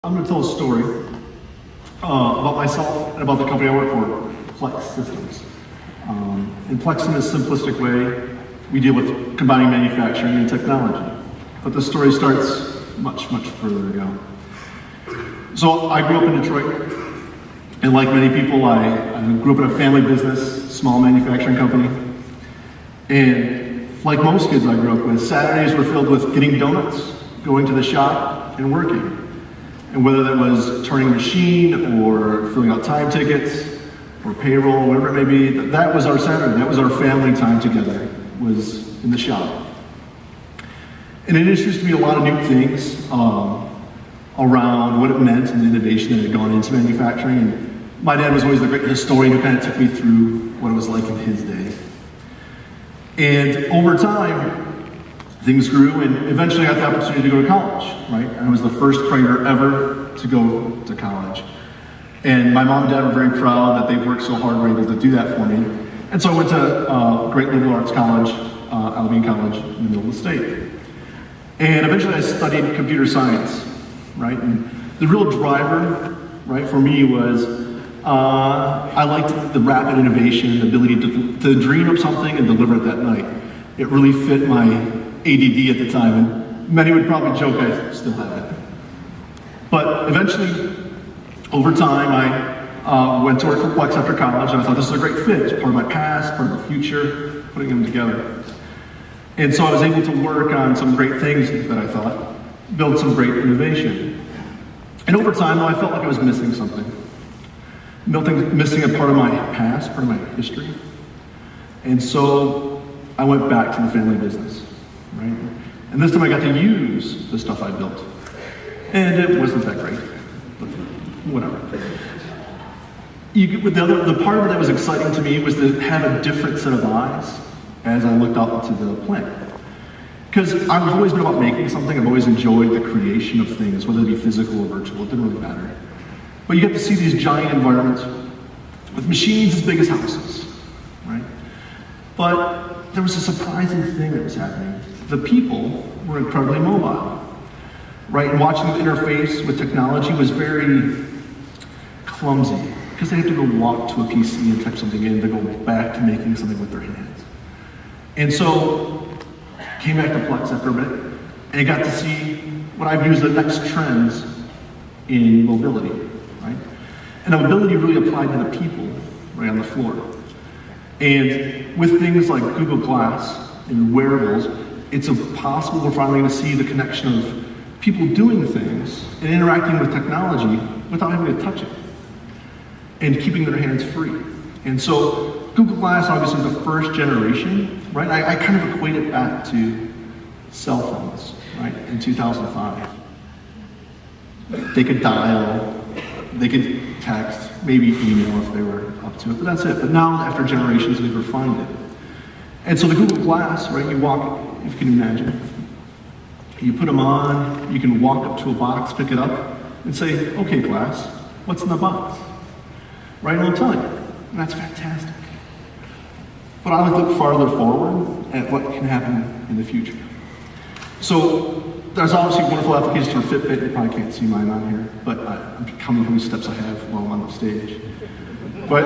I'm going to tell a story about myself and about the company I work for, Plex Systems. In Plex, in a simplistic way, we deal with combining manufacturing and technology. But the story starts much, much further ago. So I grew up in Detroit, and like many people, I grew up in a family business, small manufacturing company. And like most kids I grew up with, Saturdays were filled with getting donuts, going to the shop, and working. And whether that was turning a machine or filling out time tickets or payroll, whatever it may be, that was our Saturday. That was our family time together, was in the shop. And it introduced me to a lot of new things around what it meant and the innovation that had gone into manufacturing. And my dad was always the great historian who kind of took me through what it was like in his day. And over time, things grew, and eventually I got the opportunity to go to college, right? I was the first Prater ever to go to college. And my mom and dad were very proud that they worked so hard and were able to do that for me. And so I went to great liberal arts college, Alameda College in the middle of the state. And eventually I studied computer science, right? And the real driver, right, for me was I liked the rapid innovation, the ability to dream up something and deliver it that night. It really fit my ADD at the time, and many would probably joke I still have it. But eventually, over time, I went to work for Plex after college, and I thought this was a great fit. It's part of my past, part of my future, putting them together. And so I was able to work on some great things that I thought, build some great innovation. And over time, though, I felt like I was missing something. Missing a part of my past, part of my history. And so I went back to the family business. Right? And this time I got to use the stuff I built. And it wasn't that great, but whatever. The part of it that was exciting to me was to have a different set of eyes as I looked out into the plant. Because I've always been about making something. I've always enjoyed the creation of things, whether it be physical or virtual, it didn't really matter. But you get to see these giant environments with machines as big as houses, right? But there was a surprising thing that was happening. The people were incredibly mobile, right? And watching them interface with technology was very clumsy because they had to go walk to a PC and type something in to go back to making something with their hands. And so, came back to Plex after a bit and got to see what I view as the next trends in mobility, right? And the mobility really applied to the people right on the floor. And with things like Google Glass and wearables, it's possible we're finally going to see the connection of people doing things and interacting with technology without having to touch it and keeping their hands free. And so Google Glass, obviously the first generation, right? I kind of equate it back to cell phones, right? In 2005. They could dial, they could text, maybe email if they were up to it, but that's it. But now, after generations, we've refined it. And so the Google Glass, right, you walk, if you can imagine, you put them on, you can walk up to a box, pick it up, and say, okay, Glass, what's in the box? Right, and it'll tell you. And that's fantastic. But I like to look farther forward at what can happen in the future. So there's obviously wonderful applications for Fitbit. You probably can't see mine on here, but I'm counting how many steps I have while I'm on the stage. But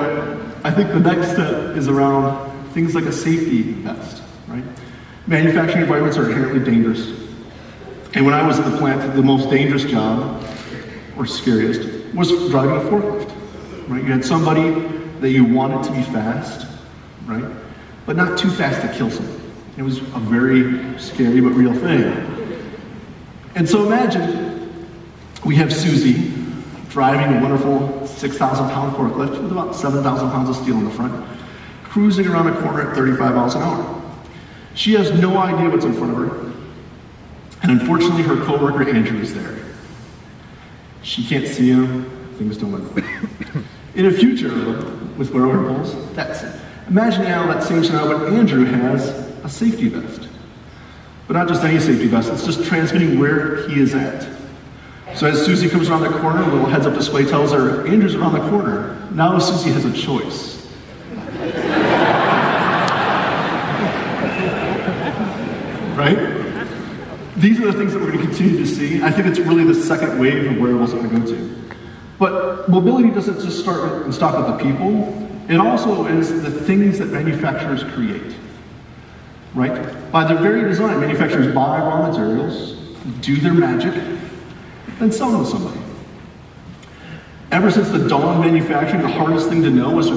I think the next step is around things like a safety vest, right? Manufacturing environments are inherently dangerous. And when I was at the plant, the most dangerous job, or scariest, was driving a forklift, right? You had somebody that you wanted to be fast, right? But not too fast to kill somebody. It was a very scary but real thing. And so imagine we have Susie driving a wonderful 6,000 pound forklift with about 7,000 pounds of steel in the front, cruising around a corner at 35 miles an hour. She has no idea what's in front of her. And unfortunately, her coworker Andrew is there. She can't see him, things don't look good. In a future with wearables, that's it. Imagine now that same scenario, but Andrew has a safety vest. But not just any safety vest, it's just transmitting where he is at. So as Susie comes around the corner, a little heads-up display tells her, Andrew's around the corner. Now Susie has a choice. Right? these are the things that we're going to continue to see. I think it's really the second wave of wearables that we're going to go to. But mobility doesn't just start and stop with the people. It also is the things that manufacturers create, right? By their very design, manufacturers buy raw materials, do their magic, and sell them to somebody. Ever since the dawn of manufacturing, the hardest thing to know is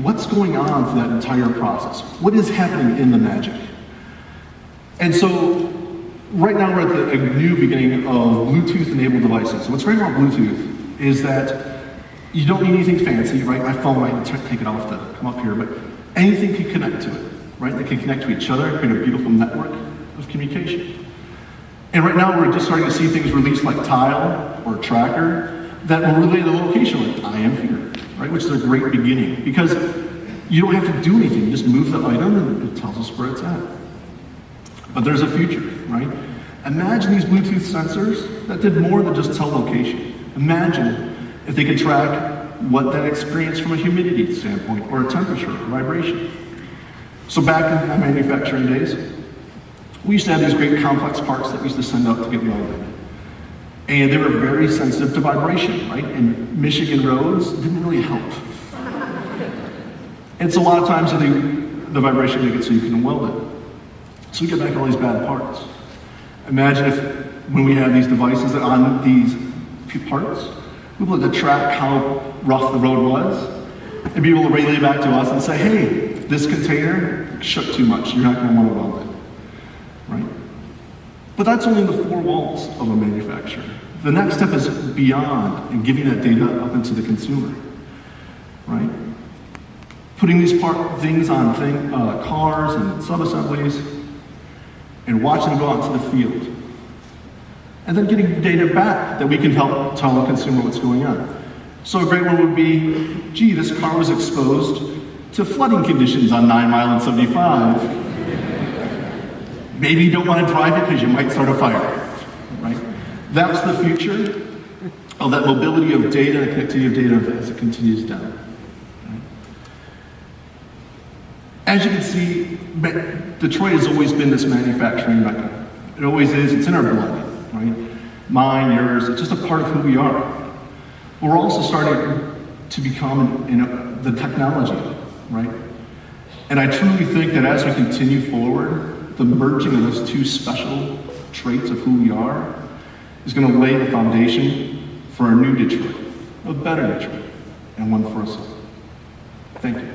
what's going on through that entire process. What is happening in the magic? And so, right now we're at a new beginning of Bluetooth-enabled devices. So what's great about Bluetooth is that you don't need anything fancy, right? My phone, I can take it off to come up here, but anything can connect to it, right? They can connect to each other, create a beautiful network of communication. And right now we're just starting to see things released like Tile or Tracker that will relay the location, like I am here, right? Which is a great beginning because you don't have to do anything. You just move the item and it tells us where it's at. But there's a future, right? Imagine these Bluetooth sensors that did more than just tell location. Imagine if they could track what that experience from a humidity standpoint or a temperature or vibration. So back in my manufacturing days, we used to have these great complex parts that we used to send out to get welded. And they were very sensitive to vibration, right? And Michigan roads didn't really help. And so a lot of times the vibration make it so you can weld it. So we get back all these bad parts. Imagine if when we have these devices that on these parts, we'll be able to track how rough the road was and be able to relay back to us and say, hey, this container shook too much. You're not going to want to weld it, right? But that's only the four walls of a manufacturer. The next step is beyond and giving that data up into the consumer, right? Putting these things on cars and sub-assemblies and watching them go out to the field. And then getting data back that we can help tell the consumer what's going on. So a great one would be, gee, this car was exposed to flooding conditions on 9 Mile and 75. Maybe you don't want to drive it because you might start a fire, right? That's the future of that mobility of data, the connectivity of data as it continues down. Right? As you can see, Detroit has always been this manufacturing mecca. It always is, it's in our blood, right? Mine, yours, it's just a part of who we are. We're also starting to become the technology, right? And I truly think that as we continue forward, the merging of those two special traits of who we are is going to lay the foundation for a new Detroit, a better Detroit, and one for us all. Thank you.